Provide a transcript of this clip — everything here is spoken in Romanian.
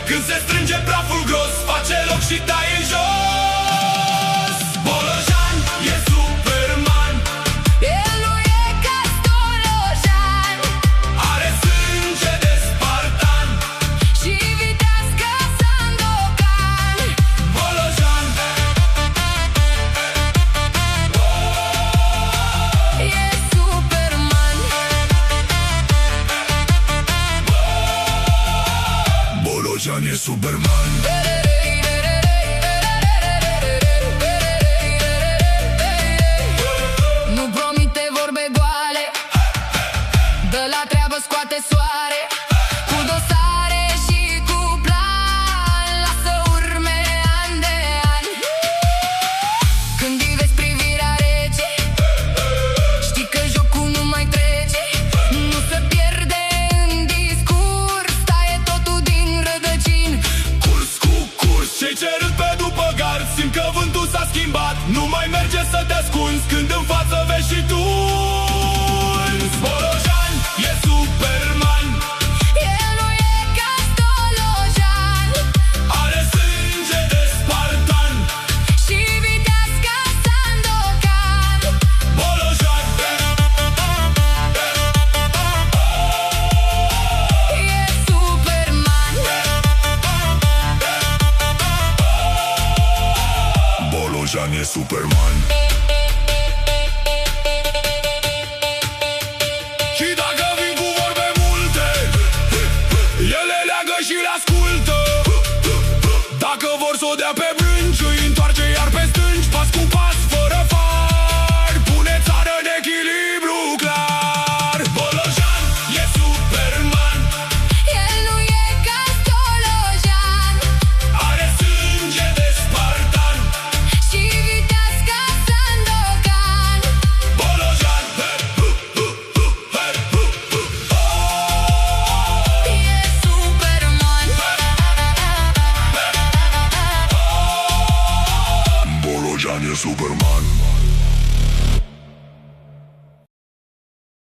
Când se strânge praful gros, face loc și taie în jos. Bolojan e Superman. El nu e ca Stolojan, Are sânge de spartan și viteaz ca Sandokan. Bolojan E Superman. Bolojan e Superman. Nu promite vorbe goale, dă la treabă, scoate soare. Cu dosare și cu plan, lasă urme an de an. Când îi vezi privirea rece, știi că jocul nu mai trece. Nu se pierde în discurs, taie totul din rădăcini. Curs cu curs, cei ce râd pe după gard simt că vântul s-a schimbat. Nu mai merge să te ascunzi când în față vezi și tu. Bolojan e Superman. El nu e ca Stolojan, Are sânge de spartan și viteaz ca Sandokan. Bolojan E Superman. Bolojan e Superman. Și dacă vin cu vorbe multe, ele leagă și le ascultă. Dacă vor s-o dea pe brânci, îi întoarce iar pe stânci. Pas cu pas, fără far, pune țară în echilibru clar. Bolojan e Superman. El nu e ca Stolojan, Are sânge de spartan și viteaz ca Sandokan. Bolojan E Superman. Bolojan e Superman.